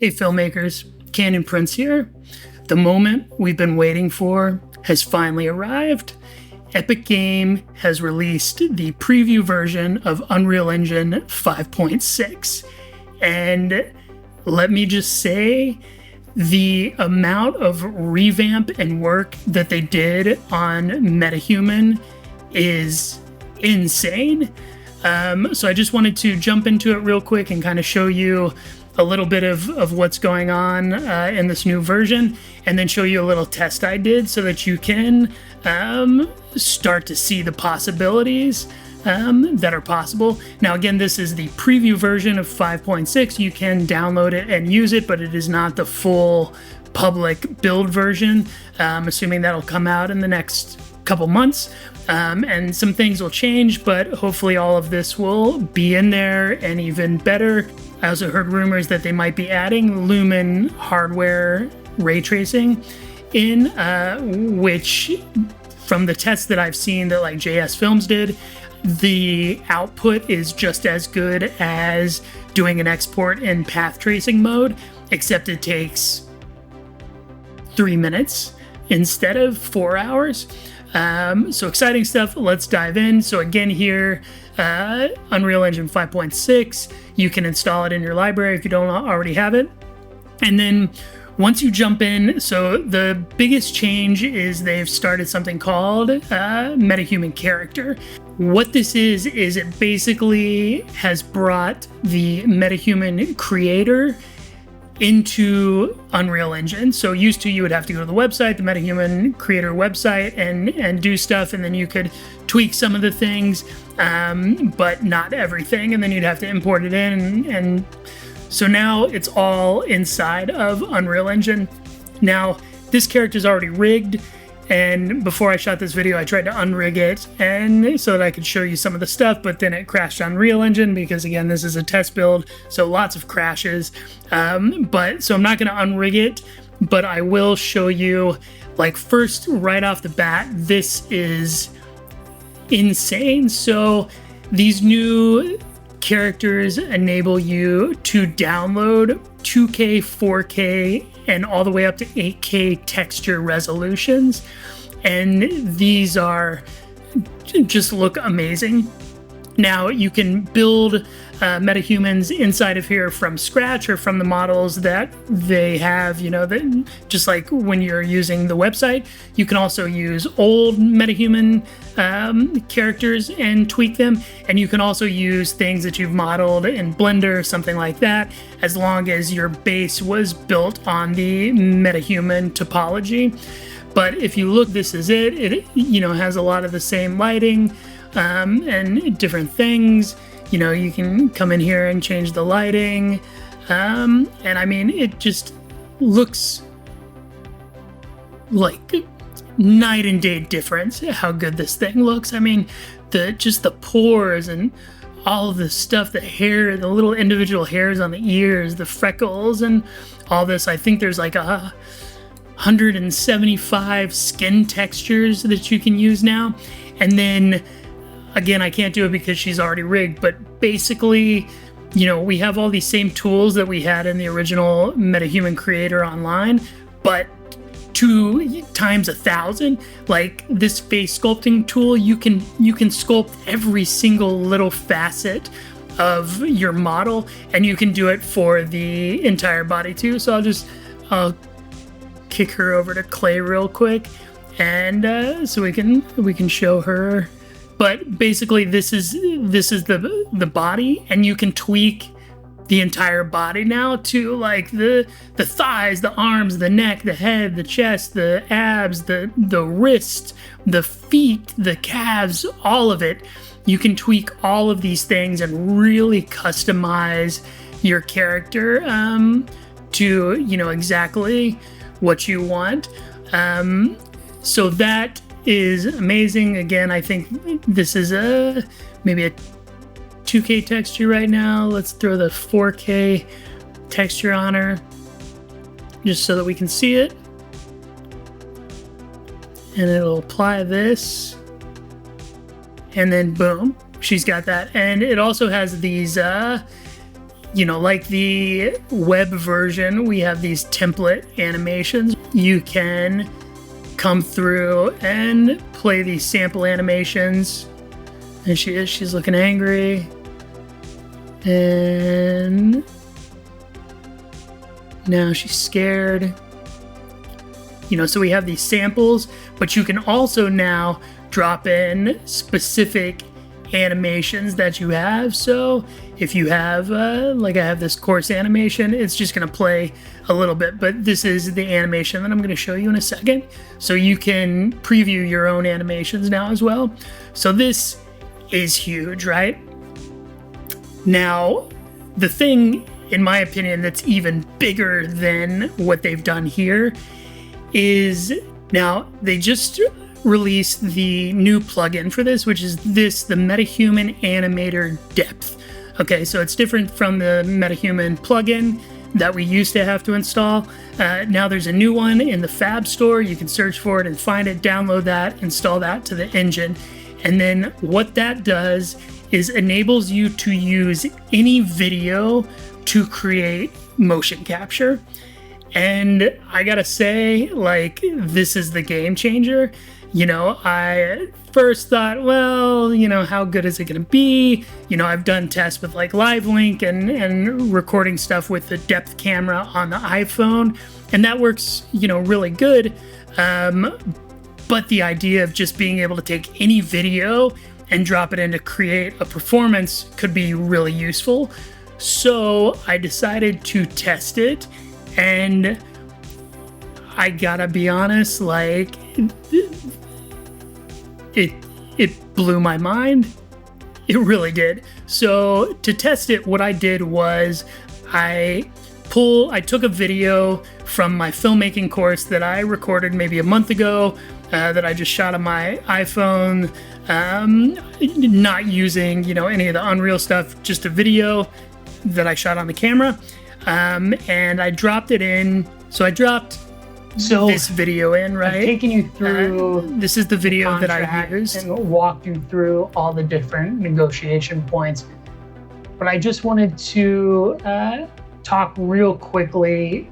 Hey filmmakers, Canyon Prince here. The moment we've been waiting for has finally arrived. Epic Game has released the preview version of Unreal Engine 5.6. And let me just say, the amount of revamp and work that they did on Metahuman is insane. So I just wanted to jump into it real quick and kind of show you a little bit of what's going on in this new version, and then show you a little test I did so that you can start to see the possibilities that are possible. Now again, this is the preview version of 5.6. You can download it and use it, but it is not the full public build version. Assuming that'll come out in the next couple months. And some things will change, but hopefully all of this will be in there and even better. I also heard rumors that they might be adding Lumen hardware ray tracing in, which from the tests that I've seen that like JS Films did, the output is just as good as doing an export in path tracing mode, except it takes 3 minutes instead of 4 hours. So exciting stuff. Let's dive in. So again here, Unreal Engine 5.6, you can install it in your library if you don't already have it. And then once you jump in, so the biggest change is they've started something called Metahuman Character. What this is it basically has brought the Metahuman creator into Unreal Engine. So used to, you would have to go to the website, the Metahuman creator website, and do stuff, and then you could tweak some of the things, but not everything, and then you'd have to import it in, and so now it's all inside of Unreal Engine. Now this character is already rigged, and before I shot this video I tried to unrig it and so that I could show you some of the stuff, but then it crashed on Unreal Engine because again this is a test build, so lots of crashes. So I'm not going to unrig it, but I will show you, like, first right off the bat, this is insane. So these new characters enable you to download 2K, 4K, and all the way up to 8K texture resolutions, and these are just look amazing. Now you can build metahumans inside of here from scratch or from the models that they have, you know, that just like when you're using the website, you can also use old metahuman characters and tweak them, and you can also use things that you've modeled in Blender or something like that, as long as your base was built on the metahuman topology. But if you look, this is it. It, you know, has a lot of the same lighting and different things. You know, you can come in here and change the lighting, and I mean, it just looks like night and day difference how good this thing looks. I mean, just the pores and all of the stuff, the hair, the little individual hairs on the ears, the freckles, and all this. I think there's like 175 skin textures that you can use now. And then again, I can't do it because she's already rigged, but basically, you know, we have all these same tools that we had in the original Metahuman Creator Online, but 2 times 1,000. Like this face sculpting tool, you can sculpt every single little facet of your model, and you can do it for the entire body too. So I'll kick her over to Clay real quick, and so we can show her. But basically, this is the body, and you can tweak the entire body now to like the thighs, the arms, the neck, the head, the chest, the abs, the wrist, the feet, the calves, all of it. You can tweak all of these things and really customize your character to, you know, exactly what you want. So that is amazing. Again, I think this is maybe a 2K texture right now. Let's throw the 4K texture on her just so that we can see it. And it'll apply this. And then boom, she's got that. And it also has these like the web version, we have these template animations. You can come through and play these sample animations. And she's looking angry. And now she's scared. So we have these samples, but you can also now drop in specific animations that you have. So if you have, like I have this course animation, it's just going to play a little bit, but this is the animation that I'm going to show you in a second. So you can preview your own animations now as well. So this is huge, right? Now, the thing, in my opinion, that's even bigger than what they've done here is now they just released the new plugin for this, which is the Metahuman Animator Depth. Okay, so it's different from the Metahuman plugin that we used to have to install. Now there's a new one in the Fab store. You can search for it and find it, download that, install that to the engine. And then what that does is enables you to use any video to create motion capture. And I gotta say, like, this is the game changer. I first thought, well, how good is it gonna be? I've done tests with like Live Link and recording stuff with the depth camera on the iPhone, and that works, really good. But the idea of just being able to take any video and drop it in to create a performance could be really useful. So I decided to test it, and I gotta be honest, like, it blew my mind. It really did. So to test it, what I did was I took a video from my filmmaking course that I recorded maybe a month ago, that I just shot on my iPhone, not using, any of the Unreal stuff, just a video that I shot on the camera, and I dropped it in. So I dropped this video in, right? I'm taking you through this is the video that I used and walked you through all the different negotiation points. But I just wanted to talk real quickly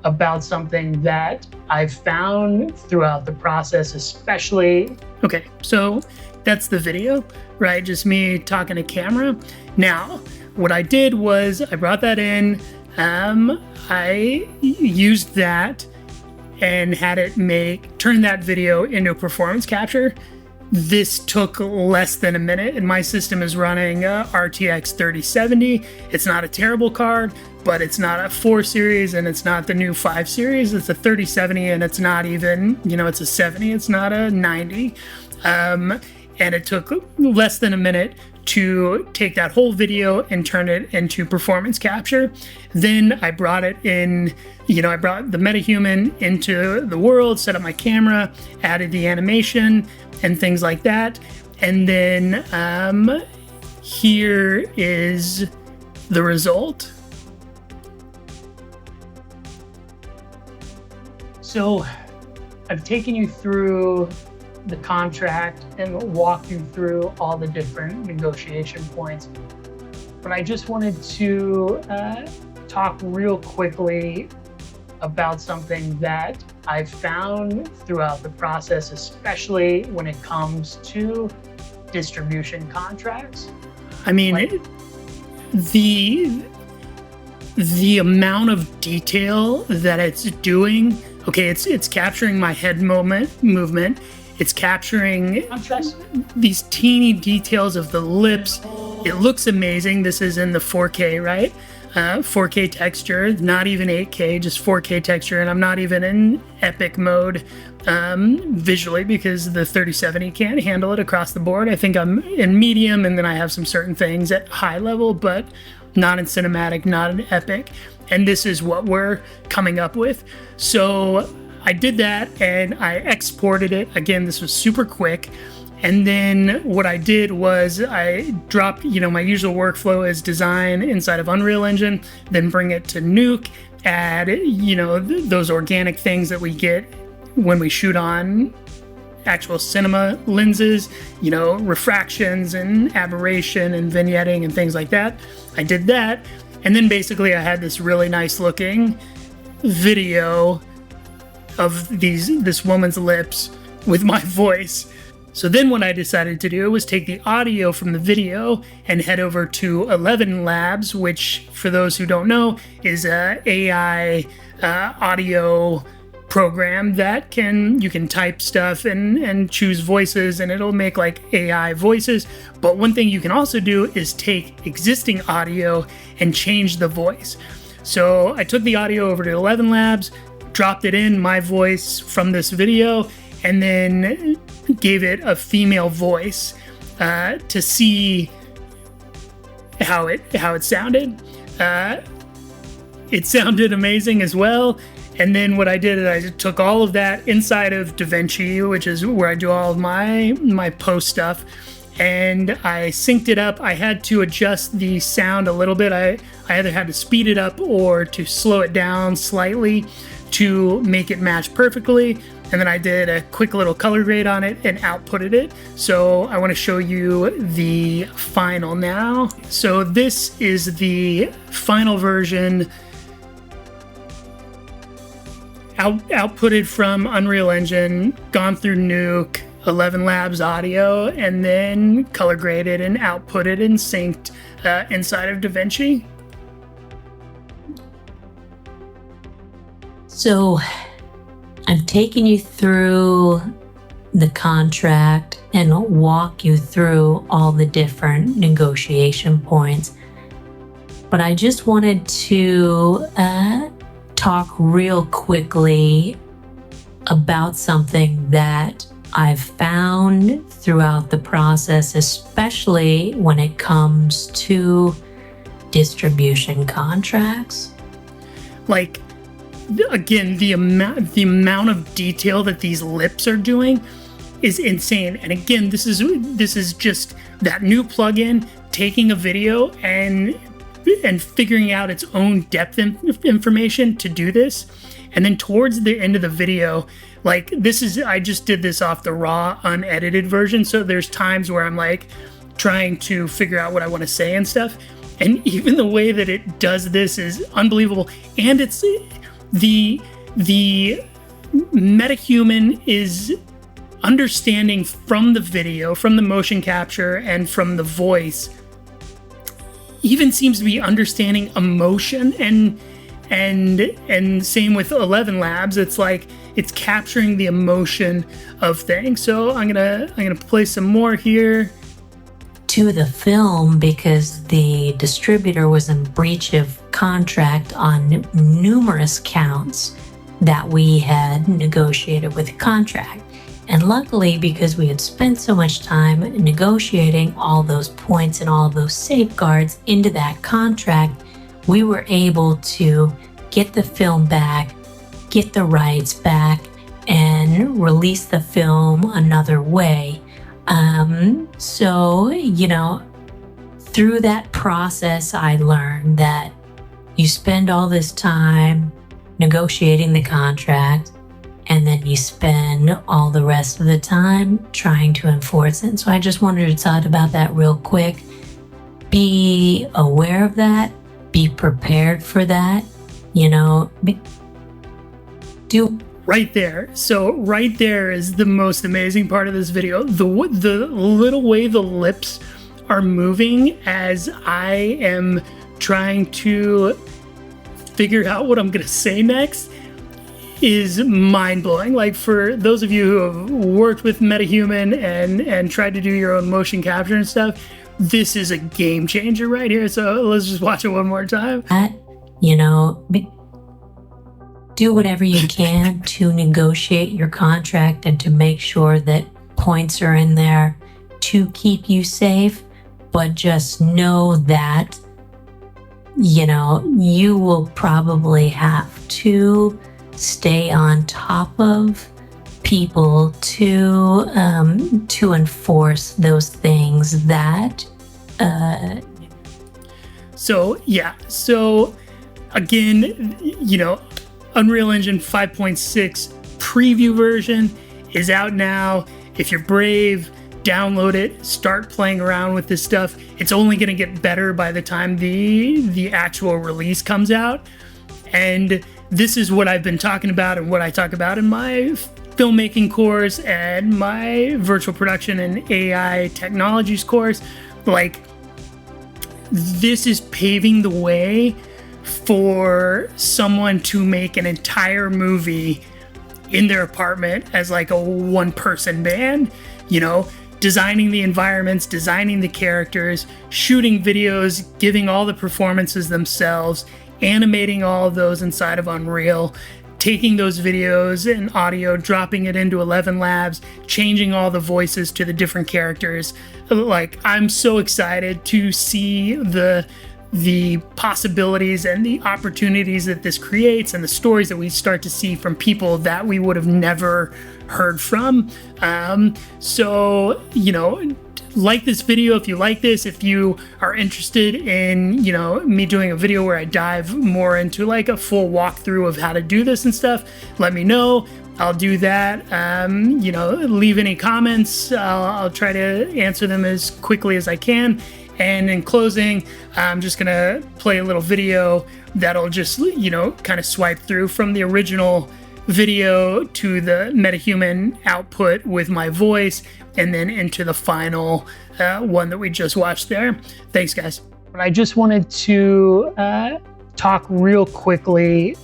about something that I've found throughout the process, especially. Okay, so that's the video, right? Just me talking to camera. Now, what I did was I brought that in, I used that and had it turn that video into performance capture. This took less than a minute, and my system is running RTX 3070. It's not a terrible card, but it's not a 4 series, and it's not the new 5 series. It's a 3070, and it's not even, it's a 70. It's not a 90. And it took less than a minute to take that whole video and turn it into performance capture. Then I brought it in, I brought the Metahuman into the world, set up my camera, added the animation and things like that. And then here is the result. So I've taken you through the contract and walk you through all the different negotiation points. But I just wanted to talk real quickly about something that I've found throughout the process, especially when it comes to distribution contracts. I mean, the amount of detail that it's doing, okay, it's capturing my head movement. It's capturing these teeny details of the lips. It looks amazing. This is in the 4K, right? 4K texture, not even 8K, just 4K texture. And I'm not even in epic mode visually because the 3070 can't handle it across the board. I think I'm in medium, and then I have some certain things at high level, but not in cinematic, not in epic. And this is what we're coming up with. So I did that and I exported it. Again, this was super quick. And then what I did was I dropped, my usual workflow is design inside of Unreal Engine, then bring it to Nuke, add, those organic things that we get when we shoot on actual cinema lenses, refractions and aberration and vignetting and things like that. I did that. And then basically I had this really nice looking video of this woman's lips with my voice. So then what I decided to do was take the audio from the video and head over to 11 Labs, which, for those who don't know, is a AI audio program that you can type stuff and choose voices, and it'll make like AI voices. But one thing you can also do is take existing audio and change the voice. So I took the audio over to 11 Labs, dropped it in my voice from this video, and then gave it a female voice to see how it sounded. It sounded amazing as well. And then what I did is I took all of that inside of DaVinci, which is where I do all of my post stuff, and I synced it up. I had to adjust the sound a little bit. I either had to speed it up or to slow it down slightly to make it match perfectly. And then I did a quick little color grade on it and outputted it. So I want to show you the final now. So this is the final version outputted from Unreal Engine, gone through Nuke, 11 Labs audio, and then color graded and outputted and synced inside of DaVinci. So I've taken you through the contract and walk you through all the different negotiation points. But I just wanted to talk real quickly about something that I've found throughout the process, especially when it comes to distribution contracts. Like, again, the amount of detail that these lips are doing is insane. And again, this is just that new plugin taking a video and figuring out its own depth information to do this. And then towards the end of the video, like I just did this off the raw unedited version. So there's times where I'm like trying to figure out what I want to say and stuff. And even the way that it does this is unbelievable. And it's the Metahuman is understanding from the video, from the motion capture, and from the voice, even seems to be understanding emotion, and same with 11 Labs. It's like it's capturing the emotion of things. So I'm gonna play some more here. To the film, because the distributor was in breach of contract on numerous counts that we had negotiated with the contract. And luckily, because we had spent so much time negotiating all those points and all of those safeguards into that contract, we were able to get the film back, get the rights back, and release the film another way. So, through that process, I learned that you spend all this time negotiating the contract, and then you spend all the rest of the time trying to enforce it. And so I just wanted to talk about that real quick. Be aware of that. Be prepared for that. Do right there. So right there is the most amazing part of this video. The little way the lips are moving as I am trying to figure out what I'm going to say next is mind-blowing. Like, for those of you who have worked with Metahuman and tried to do your own motion capture and stuff, this is a game changer right here. So let's just watch it one more time. Do whatever you can to negotiate your contract and to make sure that points are in there to keep you safe. But just know that, you will probably have to stay on top of people to enforce those things that. So again, Unreal Engine 5.6 preview version is out now. If you're brave, download it, start playing around with this stuff. It's only going to get better by the time the actual release comes out. And this is what I've been talking about and what I talk about in my filmmaking course and my virtual production and AI technologies course. Like, this is paving the way for someone to make an entire movie in their apartment as like a one-person band, you know, designing the environments, designing the characters, shooting videos, giving all the performances themselves, animating all of those inside of Unreal, taking those videos and audio, dropping it into 11 Labs, changing all the voices to the different characters. Like, I'm so excited to see the possibilities and the opportunities that this creates and the stories that we start to see from people that we would have never heard from. So, you know, like this video if you like this. If you are interested in, you know, me doing a video where I dive more into like a full walkthrough of how to do this and stuff, let me know. I'll do that. You know, leave any comments. I'll try to answer them as quickly as I can. And in closing, I'm just gonna play a little video that'll just, you know, kind of swipe through from the original video to the Metahuman output with my voice, and then into the final one that we just watched there. Thanks, guys. But I just wanted to talk real quickly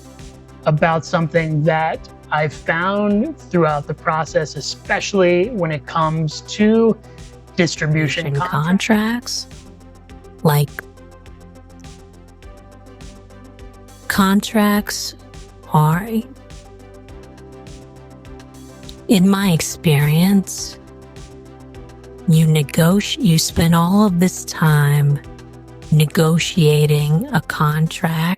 about something that I've found throughout the process, especially when it comes to distribution contracts. Like, contracts are, in my experience, you spend all of this time negotiating a contract